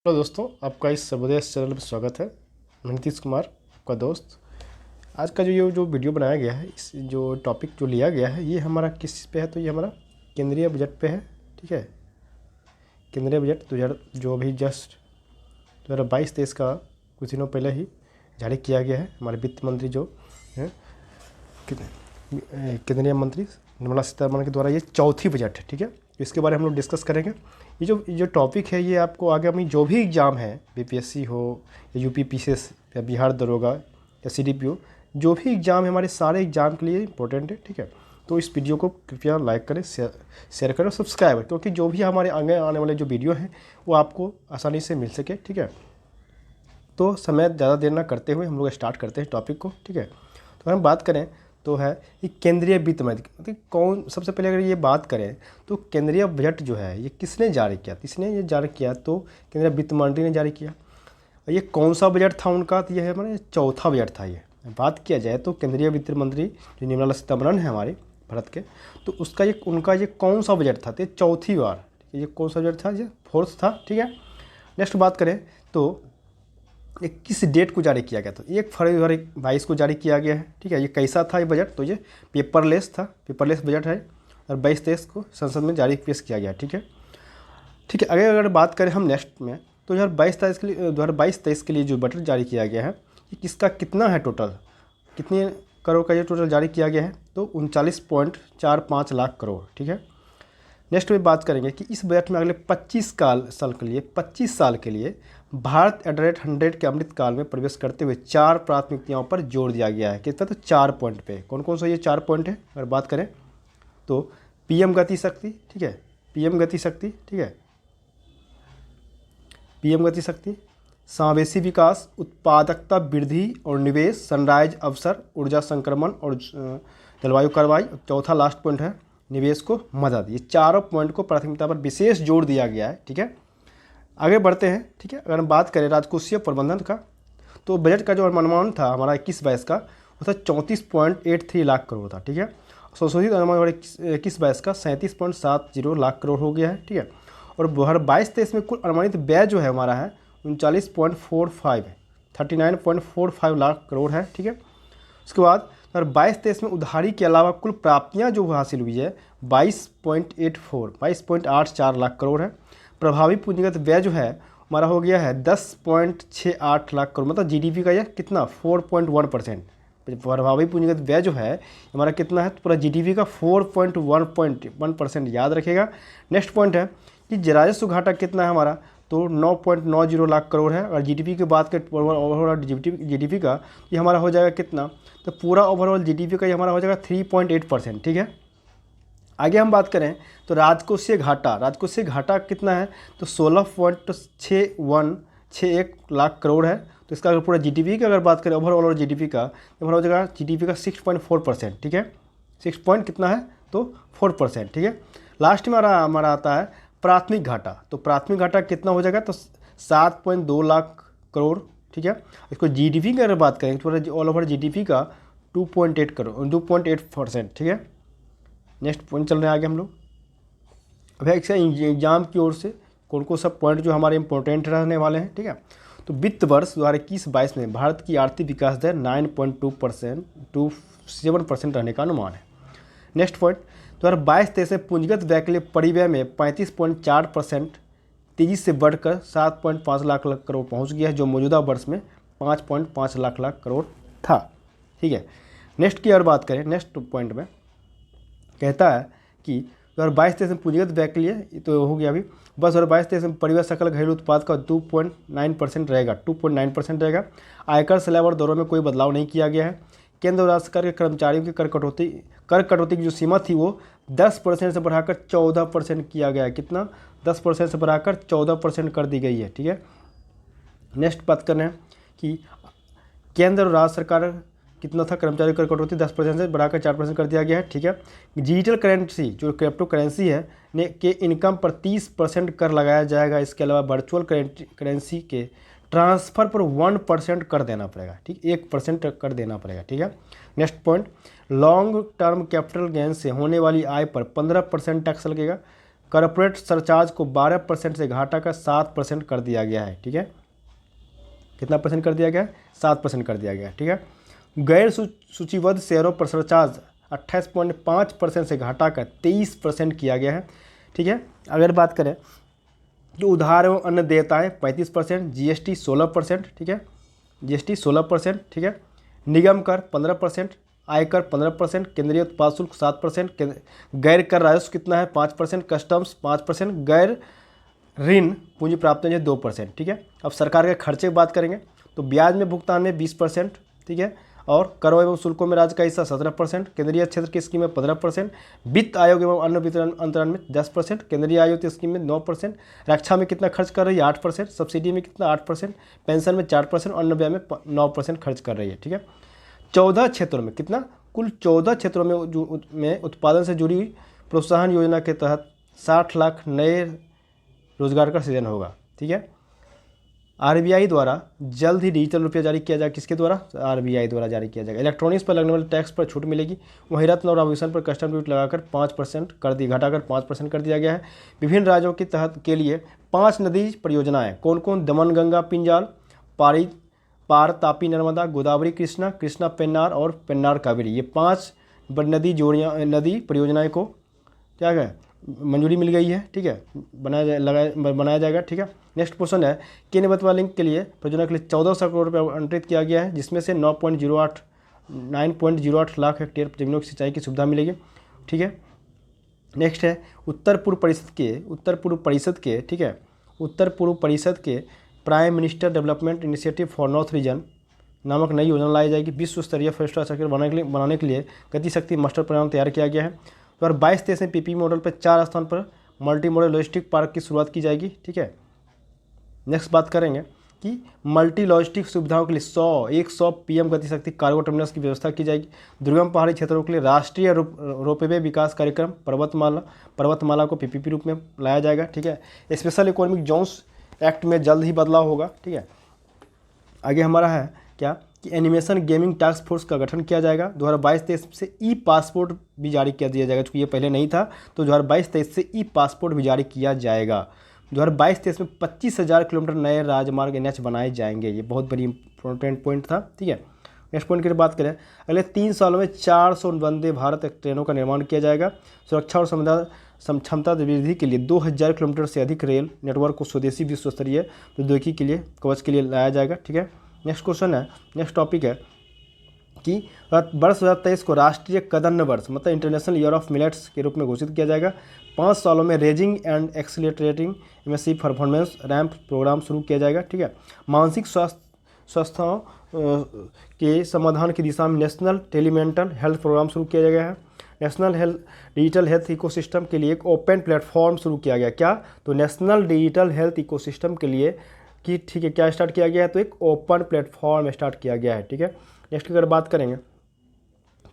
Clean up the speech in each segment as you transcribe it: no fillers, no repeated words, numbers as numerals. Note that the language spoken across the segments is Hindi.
हेलो दोस्तों, आपका इस सबोदेश चैनल पर स्वागत है। मैं नीतीश कुमार, आपका दोस्त। आज का जो वीडियो बनाया गया है, इस जो टॉपिक जो लिया गया है, ये हमारा किस पे है? तो ये हमारा केंद्रीय बजट पे है। ठीक है, केंद्रीय बजट 2000 जो अभी जस्ट 2022-23 का कुछ दिनों पहले ही जारी किया गया है। हमारे वित्त मंत्री जो हैं, केंद्रीय मंत्री निर्मला सीतारमण के द्वारा ये चौथी बजट है। ठीक है, तो इसके बारे में हम लोग डिस्कस करेंगे। ये जो टॉपिक है, ये आपको आगे में जो भी एग्ज़ाम है, बीपीएससी हो या यूपी पीसीएस या बिहार दरोगा या सीडीपीओ, जो भी एग्ज़ाम है हमारे सारे एग्ज़ाम के लिए इंपॉर्टेंट है। ठीक है, तो इस वीडियो को कृपया लाइक करें, शेयर करें और सब्सक्राइब करें, क्योंकि जो भी हमारे आगे आने वाले जो वीडियो हैं वो आपको आसानी से मिल सके। ठीक है, तो समय ज़्यादा देर ना करते हुए हम लोग स्टार्ट करते हैं टॉपिक को। ठीक है, तो अगर हम बात करें तो है कि केंद्रीय वित्त मंत्री मतलब कौन। सबसे पहले अगर ये बात करें तो केंद्रीय बजट जो है ये किसने जारी किया? किसने ये जारी किया? तो केंद्रीय वित्त मंत्री ने जारी किया। और ये कौन सा बजट था उनका? तो ये है हमारे चौथा बजट था। ये बात किया जाए तो केंद्रीय वित्त मंत्री जो निर्मला सीतारमण है हमारे भारत के, तो उसका ये उनका ये कौन सा बजट था? तो चौथी बार ये कौन सा बजट था? ये फोर्थ था। ठीक है, नेक्स्ट बात करें तो ये किस डेट को जारी किया गया? तो 1 फरवरी 2022 को जारी किया गया है। ठीक है, ये कैसा था ये बजट? तो ये पेपरलेस था, पेपरलेस बजट है और 22-23 को संसद में जारी पेश किया गया। ठीक है, ठीक है। अगर बात करें हम नेक्स्ट में तो 2022-23 के लिए जो बजट जारी किया गया है, ये किसका कितना है? टोटल कितने करोड़ का ये टोटल जारी किया गया है? तो 39.45 लाख करोड़। ठीक है, नेक्स्ट में बात करेंगे कि इस बजट में अगले 25 साल के लिए भारत @100 के अमृत काल में प्रवेश करते हुए 4 प्राथमिकताओं पर जोर दिया गया है। कितना? तो 4 पॉइंट पे। कौन कौन सा ये 4 पॉइंट है? अगर बात करें तो पीएम गति शक्ति। ठीक है, पीएम गति शक्ति। ठीक है, पीएम गति शक्ति, समावेशी विकास, उत्पादकता वृद्धि और निवेश, सनराइज अवसर, ऊर्जा संक्रमण और जलवायु कार्रवाई। चौथा लास्ट पॉइंट है निवेश को मदद। ये चारों पॉइंट को प्राथमिकता पर विशेष जोर दिया गया है। ठीक है, आगे बढ़ते हैं। ठीक है, अगर हम बात करें राजकोषीय प्रबंधन का, तो बजट का जो अनुमान था हमारा 21-22 का, वो था 34.83 लाख करोड़ था। ठीक है, संशोधित अनुमान 21-22 का 37.70 लाख करोड़ हो गया है। ठीक है, और 2022-23 में कुल अनुमानित व्यय जो है हमारा है 39.45 है, 39.45 लाख करोड़ है। ठीक है, उसके बाद 22-23 में उधारी के अलावा कुल प्राप्तियां जो हासिल हुई है 22.84 लाख करोड़ है। प्रभावी पूंजीगत व्यय जो है हमारा हो गया है 10.68 लाख करोड़, मतलब जीडीपी का यह कितना 4.1%। प्रभावी पूंजीगत व्यय जो है हमारा कितना है? तो पूरा जीडीपी का 4.1% याद रखेगा। नेक्स्ट पॉइंट है कि राजस्व घाटा कितना है हमारा? तो 9.90 लाख करोड़ है। और जीडीपी की बात करें ओवरऑल जीडीपी का, ये हमारा हो जाएगा कितना? तो पूरा ओवरऑल जीडीपी का ये हमारा हो जाएगा 3.8%। ठीक है, आगे हम बात करें तो राजकोषीय घाटा कितना है? तो 16.61 लाख करोड़ है। तो इसका अगर पूरा जीडीपी की अगर बात करें ओवरऑल जीडीपी का, तो हमारा हो जाएगा जीडीपी का 6.4%। ठीक है, 6 पॉइंट कितना है? तो 4%। ठीक है, लास्ट में हमारा आता है प्राथमिक घाटा। तो प्राथमिक घाटा कितना हो जाएगा? तो 7.2 लाख करोड़। ठीक है, इसको जीडीपी की अगर बात करें तो ऑल ओवर जीडीपी का 2.8%। ठीक है, नेक्स्ट पॉइंट चल रहे हैं आगे हम लोग। अब एक से एग्जाम की ओर से कौन कौन सा पॉइंट जो हमारे इंपॉर्टेंट रहने वाले हैं। ठीक है, तो वित्त वर्ष 2021-22 में भारत की आर्थिक विकास दर 9.2% रहने का अनुमान है। नेक्स्ट पॉइंट 2022-23 में पूंजीगत व्यय के लिए परिव्यय में 35.4% तेजी से बढ़कर 7.5 लाख करोड़ पहुंच गया है, जो मौजूदा वर्ष में 5.5 लाख करोड़ था। ठीक है, नेक्स्ट की अगर बात करें, नेक्स्ट पॉइंट में कहता है कि 2022-23 में पूंजीगत व्यय के लिए तो हो गया अभी बस। 2022-23 में परिव्यय सकल घरेलू उत्पाद का 2.9% रहेगा, 2.9% रहेगा। आयकर स्लैब और दरों में कोई बदलाव नहीं किया गया है। केंद्र और राज्य सरकार के कर्मचारियों की कर कटौती की जो सीमा थी वो 10% से बढ़ाकर 14% किया गया है। कितना? 10% से बढ़ाकर 14% कर दी गई है। ठीक है, नेक्स्ट बात कर रहे हैं कि केंद्र और राज्य सरकार कितना था कर्मचारी कर कटौती? 10% से बढ़ाकर 4% कर दिया गया है। ठीक है, डिजिटल करेंसी जो क्रिप्टो करेंसी है ने के इनकम पर 30% कर लगाया जाएगा। इसके अलावा वर्चुअल करेंसी के ट्रांसफ़र पर 1% कर देना पड़ेगा। ठीक, 1% कर देना पड़ेगा। ठीक है, next point long term capital gain से होने वाली आय पर 15% टैक्स लगेगा। कॉर्पोरेट सरचार्ज को 12% से घटाकर 7% कर दिया गया है, ठीक है। कितना परसेंट कर दिया गया है? 7% कर दिया गया है, ठीक है। गैर सूचीबद्ध शेयरों पर सरचार्ज 28.5% से घटाकर 23% किया गया है, ठीक है। अगर बात करें तो उधार एवं अन्य देयताएँ 35%, जीएसटी 16%, ठीक है, जीएसटी 16%, ठीक है। निगम कर 15%, आयकर 15%, केंद्रीय उत्पाद शुल्क 7%, गैर कर राजस्व कितना है? 5%, कस्टम्स 5%, गैर ऋण पूंजी प्राप्त 2%, ठीक है। अब सरकार के खर्चे की बात करेंगे तो ब्याज में भुगतान में 20%, ठीक है, और करों एवं शुल्कों में राज्य का हिस्सा 17%, केंद्रीय क्षेत्र की स्कीम में 15%, वित्त आयोग एवं अन्य वितरण अंतरण में 10%, केंद्रीय आयोग की स्कीम में 9%, रक्षा में कितना खर्च कर रही है? 8%, सब्सिडी में कितना? 8%, पेंशन में 4% और अन्य व्यय में 9% खर्च कर रही है, ठीक है। 14 क्षेत्रों में कितना? कुल 14 क्षेत्रों में उत्पादन से जुड़ी प्रोत्साहन योजना के तहत 60 लाख नए रोजगार का सृजन होगा, ठीक है। आरबीआई द्वारा जल्द ही डिजिटल रुपया जारी किया जाएगा। किसके द्वारा? आरबीआई द्वारा जारी किया जाएगा। इलेक्ट्रॉनिक्स पर लगने वाले टैक्स पर छूट मिलेगी। वहीं रत्न और आभूषण पर कस्टम ड्यूटी लगाकर 5% घटाकर 5% कर दिया गया है। विभिन्न राज्यों के तहत के लिए 5 नदी परियोजनाएं कौन कौन? दमन गंगा पिंजाल, पार तापी नर्मदा, गोदावरी कृष्णा, कृष्णा पेन्नार और पेन्नार कावेरी। ये 5 नदी परियोजनाएं को क्या है? मंजूरी मिल गई है, ठीक है, बनाया जाएगा, ठीक है। नेक्स्ट क्वेश्चन है केन बेतवा लिंक के लिए परियोजना के लिए 1400 करोड़ रुपये आवंटित किया गया है, जिसमें से 9.08 लाख हेक्टेयर जमीनों की सिंचाई की सुविधा मिलेगी, ठीक है। नेक्स्ट है उत्तर पूर्व परिषद के prime minister development initiative for north region नामक नई योजना लाई जाएगी। विश्व स्तरीय इंफ्रास्ट्रक्चर बनाने के लिए गति शक्ति मास्टर प्लान तैयार किया गया है। 2022-23 में पीपी मॉडल पर 4 स्थान पर मल्टी मॉडल लॉजिस्टिक पार्क की शुरुआत की जाएगी, ठीक है। नेक्स्ट बात करेंगे कि मल्टी लॉजिस्टिक सुविधाओं के लिए 100 पीएम गति शक्ति कार्गो टर्मिनल्स की व्यवस्था की जाएगी। दुर्गम पहाड़ी क्षेत्रों के लिए राष्ट्रीय रोपवे विकास कार्यक्रम पर्वतमाला को पीपीपी रूप में लाया जाएगा, ठीक है। स्पेशल इकोनॉमिक जोन्स एक्ट में जल्द ही बदलाव होगा, ठीक है। आगे हमारा है क्या कि एनिमेशन गेमिंग टास्क फोर्स का गठन किया जाएगा। 2022-23 से ई पासपोर्ट भी जारी किया दिया जाएगा, क्योंकि ये पहले नहीं था, तो 2022-23 से ई पासपोर्ट भी जारी किया जाएगा। 2022-23 में 25,000 किलोमीटर नए राजमार्ग NH बनाए जाएंगे। ये बहुत बड़ी इंपॉर्टेंट पॉइंट था, ठीक है। नेक्स्ट पॉइंट की बात करें, अगले 3 सालों में 400 वंदे भारत ट्रेनों का निर्माण किया जाएगा। सुरक्षा और क्षमता वृद्धि के लिए 2000 किलोमीटर से अधिक रेल नेटवर्क को स्वदेशी विश्व स्तरीय प्रौद्योगिकी के लिए कवच के लिए लाया जाएगा, ठीक है। नेक्स्ट क्वेश्चन है, नेक्स्ट टॉपिक है कि वर्ष 2023 को राष्ट्रीय कदन्न वर्ष मतलब इंटरनेशनल ईयर ऑफ मिलेट्स के रूप में घोषित किया जाएगा। 5 सालों में raising and accelerating MSC performance RAMP program शुरू किया जाएगा, ठीक है। मानसिक स्वास्थ्यों के समाधान की दिशा में नेशनल टेलीमेंटल हेल्थ प्रोग्राम शुरू किया गया है। नेशनल डिजिटल हेल्थ इकोसिस्टम के लिए एक ओपन प्लेटफॉर्म शुरू किया गया। क्या? तो नेशनल डिजिटल हेल्थ इकोसिस्टम के लिए कि ठीक है क्या स्टार्ट किया गया है? तो एक ओपन प्लेटफॉर्म स्टार्ट किया गया है, ठीक है। नेक्स्ट की अगर बात करेंगे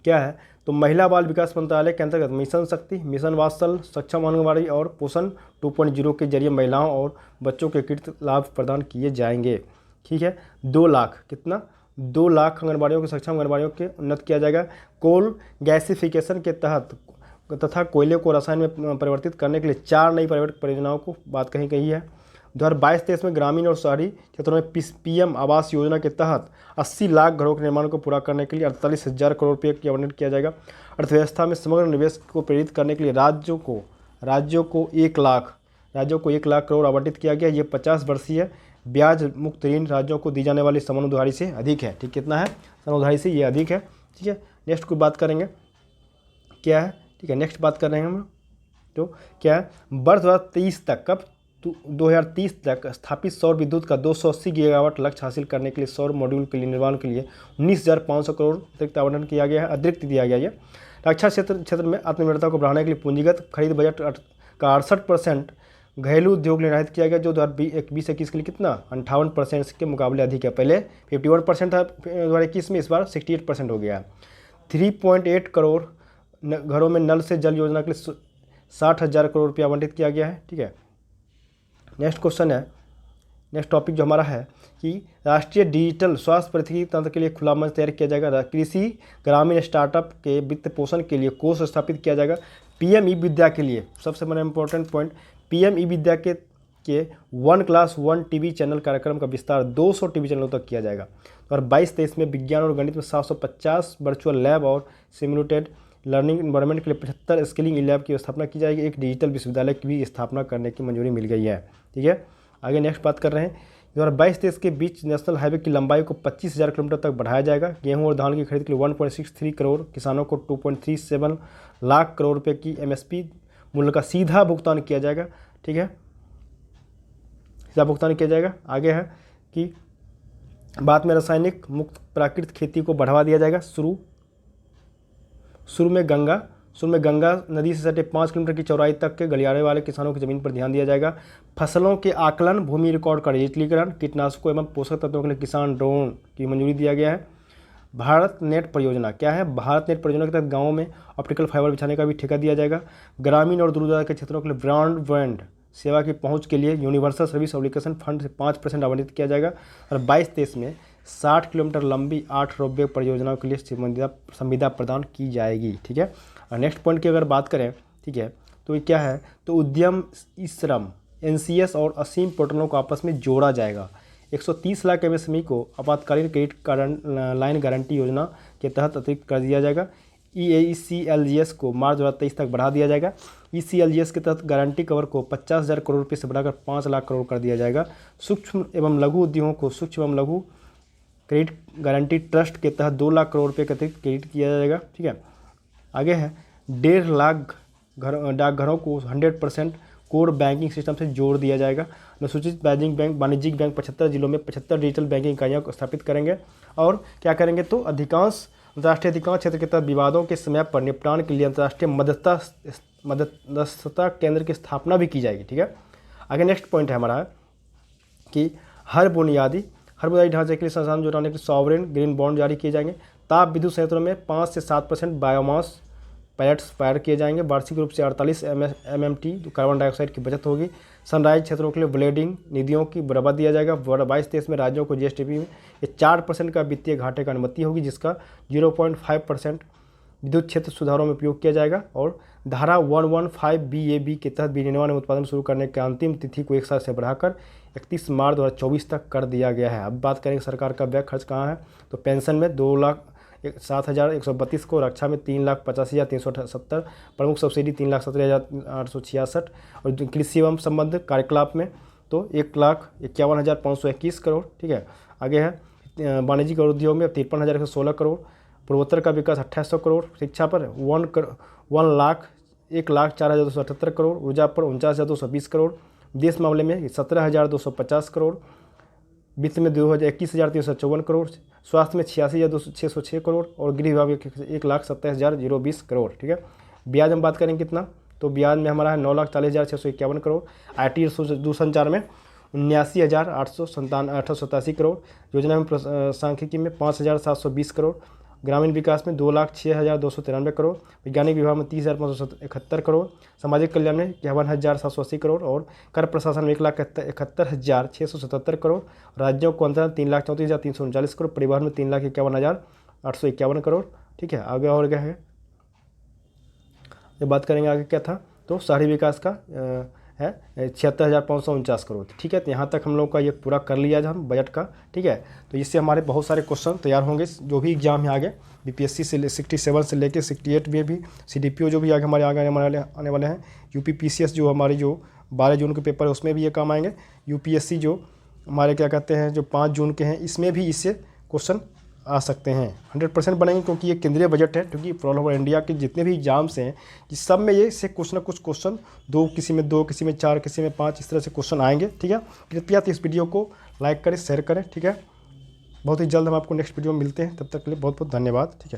क्या है, तो महिला बाल विकास मंत्रालय के अंतर्गत मिशन शक्ति, मिशन वात्सल, सक्षम आंगनबाड़ी और पोषण 2.0 के जरिए महिलाओं और बच्चों के कृत लाभ प्रदान किए जाएंगे, ठीक है। 2 लाख कितना? 2 लाख आंगनबाड़ियों के सक्षम आंगनबाड़ियों के उन्नत किया जाएगा। कोल गैसिफिकेशन के तहत तथा कोयले को रसायन में परिवर्तित करने के लिए 4 नई प्राइवेट परियोजनाओं को बात कही गई है। 2022-23 में ग्रामीण और शहरी क्षेत्रों में पीएम आवास योजना के तहत 80 लाख घरों के निर्माण को पूरा करने के लिए 48,000 करोड़ रुपये की आवंटन किया जाएगा। अर्थव्यवस्था में समग्र निवेश को प्रेरित करने के लिए राज्यों को 1 लाख करोड़ आवंटित किया गया। ये 50 वर्षीय ब्याज मुक्त ऋण राज्यों को दी जाने वाली सामान्य उधारी से अधिक है, ठीक। कितना है? सामान्य उधारी से ये अधिक है, ठीक है। नेक्स्ट को बात करेंगे क्या है, ठीक है। नेक्स्ट बात कर रहे हैं हम तो क्या है, वर्ष 2030 तक कब 2030 तक स्थापित सौर विद्युत का 280 गीगावाट लक्ष्य हासिल करने के लिए सौर मॉड्यूल के लिए निर्माण के लिए 19,500 करोड़ अतिरिक्त आवंटन किया गया है, अतिरिक्त दिया गया है। रक्षा क्षेत्र में आत्मनिर्भरता को बढ़ाने के लिए पूंजीगत खरीद बजट का 68% घरेलू उद्योग निर्धारित किया गया, जो 2020-21 के लिए कितना 58% के मुकाबले अधिक है। पहले 51% था 2021 में, इस बार 68% हो गया। 3.8 करोड़ घरों में नल से जल योजना के लिए 60,000 करोड़ रुपया आवंटित किया गया है, ठीक है। नेक्स्ट क्वेश्चन है, नेक्स्ट टॉपिक जो हमारा है कि राष्ट्रीय डिजिटल स्वास्थ्य पारिस्थितिकी तंत्र के लिए खुला मंच तैयार किया जाएगा। कृषि ग्रामीण स्टार्टअप के वित्त पोषण के लिए कोष स्थापित किया जाएगा। पीएम ई विद्या के लिए सबसे बड़ा इंपॉर्टेंट पॉइंट, पीएम ई विद्या के 1+1 टीवी चैनल कार्यक्रम का विस्तार 200 टीवी चैनलों तक किया जाएगा। और 22-23 में विज्ञान और गणित में 750 वर्चुअल लैब और सिम्युलेटेड लर्निंग एनवायरनमेंट के लिए 75 स्किलिंग लैब की स्थापना की जाएगी। एक डिजिटल विश्वविद्यालय की भी स्थापना करने की मंजूरी मिल गई है। ठीक है, आगे नेक्स्ट बात कर रहे हैं। 2022-23 के बीच नेशनल हाईवे की लंबाई को 25,000 किलोमीटर तक बढ़ाया जाएगा। गेहूं और धान की खरीद के लिए 1.63 करोड़, किसानों को 2.37 लाख करोड़ रुपए की एमएसपी मूल्य का सीधा भुगतान किया जाएगा। ठीक है, सीधा भुगतान किया जाएगा। आगे है कि बाद में रासायनिक मुक्त प्राकृतिक खेती को बढ़ावा दिया जाएगा। शुरू में गंगा नदी से सटे 5 किलोमीटर की चौड़ाई तक के गलियारे वाले किसानों की ज़मीन पर ध्यान दिया जाएगा। फसलों के आकलन, भूमि रिकॉर्ड का डिजिटलीकरण, कीटनाशकों एवं पोषक तत्वों के लिए किसान ड्रोन की मंजूरी दिया गया है। भारत नेट परियोजना क्या है? भारत नेट परियोजना के तहत गाँवों में ऑप्टिकल फाइबर बिछाने का भी ठेका दिया जाएगा। ग्रामीण और दूरदराज के क्षेत्रों के लिए ब्रॉडबैंड सेवा की पहुंच के लिए यूनिवर्सल सर्विस ऑब्लिगेशन फंड से 5% आवंटित किया जाएगा। और 22-23 में 60 किलोमीटर लंबी 8 रोपवे परियोजनाओं के लिए संविदा प्रदान की जाएगी। ठीक है, और नेक्स्ट पॉइंट की अगर बात करें, ठीक है, तो ये क्या है? तो उद्यम श्रम, एनसीएस और असीम पोर्टलों को आपस में जोड़ा जाएगा। 130 लाख एमएसएमई को आपातकालीन क्रेडिट लाइन गारंटी योजना के तहत अतिरिक्त कर दिया जाएगा। ECLGS को मार्च 2023 तक बढ़ा दिया जाएगा। ECLGS के तहत गारंटी कवर को 50,000 करोड़ रुपये से बढ़ाकर 5 लाख करोड़ कर दिया जाएगा। सूक्ष्म एवं लघु उद्योगों को सूक्ष्म एवं लघु क्रेडिट गारंटी ट्रस्ट के तहत 2 लाख करोड़ रुपये का अतिरिक्त क्रेडिट किया जाएगा। ठीक है, आगे है 1.5 लाख डाकघरों को 100% कोर बैंकिंग सिस्टम से जोड़ दिया जाएगा। अनुसूचित वाणिज्यिक बैंक 75 जिलों में 75 डिजिटल बैंकिंग इकाइयों को स्थापित करेंगे। और क्या करेंगे? तो अंतर्राष्ट्रीय अधिकांश क्षेत्र के तहत विवादों के समय पर निपटान के लिए अंतर्राष्ट्रीय मध्यस्थता केंद्र की स्थापना भी की जाएगी। ठीक है, आगे नेक्स्ट पॉइंट है हमारा कि हर बुनियादी ढांचे के लिए संसाधन जुटाने के लिए सॉवरेन ग्रीन बॉन्ड जारी किए जाएंगे। ताप विद्युत संयंत्रों में 5 से 7% बायोमास पैलेट्स फायर किए जाएंगे। वार्षिक रूप से 48 MMT कार्बन डाइऑक्साइड की बचत होगी। सनराइज क्षेत्रों के लिए ब्लेडिंग निधियों की बढ़ावा दिया जाएगा। 22-23 में राज्यों को जीएसडीपी में 4% का वित्तीय घाटे का अनुमति होगी, जिसका 0.5% विद्युत क्षेत्र सुधारों में उपयोग किया जाएगा। और धारा 115 BAB के तहत विनिर्माण में उत्पादन शुरू करने की अंतिम तिथि को 1 साल से बढ़ाकर 31 मार्च 2024 तक कर दिया गया है। अब बात करेंगे सरकार का व्यय खर्च कहाँ है। तो पेंशन में 2,07,132 को, रक्षा में 3,85,370, प्रमुख सब्सिडी 3,17,866 और कृषि एवं संबद्ध कार्यकलाप में तो 1,51,521 करोड़। ठीक है, आगे है वाणिज्यिक और उद्योग में 53,116 करोड़, पूर्वोत्तर का विकास 2800 करोड़, शिक्षा पर 1,04,278 करोड़, ऊर्जा पर 49,220 करोड़, विदेश मामले में 17,250 करोड़, वित्त में 21,354 करोड़, स्वास्थ्य में 86,606 करोड़ और गृह विभाग में 1,27,020 करोड़। ठीक है, ब्याज हम बात करें कितना, तो ब्याज में हमारा है 9,40,651 करोड़, IT दूरसंचार में 79,887 करोड़, योजना में सांख्यिकी में 5,720 करोड़, ग्रामीण विकास में 2,06,293 करोड़, वैज्ञानिक विभाग में 30,571 करोड़, सामाजिक कल्याण में 51,780 करोड़ और कर प्रशासन में 1,71,677 करोड़, राज्यों को अंततः 3,34,339 करोड़, परिवहन में 3,51,851 करोड़। ठीक है, आगे और क्या है, ये बात करेंगे आगे क्या था, तो शहरी विकास का है 76,549 करोड़। ठीक है, तो यहाँ तक हम लोग का ये पूरा कर लिया था हम बजट का। ठीक है, तो इससे हमारे बहुत सारे क्वेश्चन तैयार होंगे जो भी एग्जाम है आगे, BPSC से 67 से लेके 68 में भी, CDPO जो भी आगे हमारे आने वाले हैं, UPPCS जो हमारी जो 12 जून के पेपर है उसमें भी ये काम आएंगे, UPSC जो हमारे क्या कहते हैं जो 5 जून के हैं इसमें भी इससे क्वेश्चन आ सकते हैं। 100% बनेंगे क्योंकि ये केंद्रीय बजट है, क्योंकि ऑल ओवर इंडिया के जितने भी एग्जाम्स हैं इस सब में ये से कुछ ना कुछ क्वेश्चन किसी में 2, किसी में 4, किसी में 5 इस तरह से क्वेश्चन आएंगे। ठीक है, कृपया इस वीडियो को लाइक करें, शेयर करें। ठीक है, बहुत ही जल्द हम आपको नेक्स्ट वीडियो में मिलते हैं, तब तक के लिए बहुत बहुत धन्यवाद। ठीक है।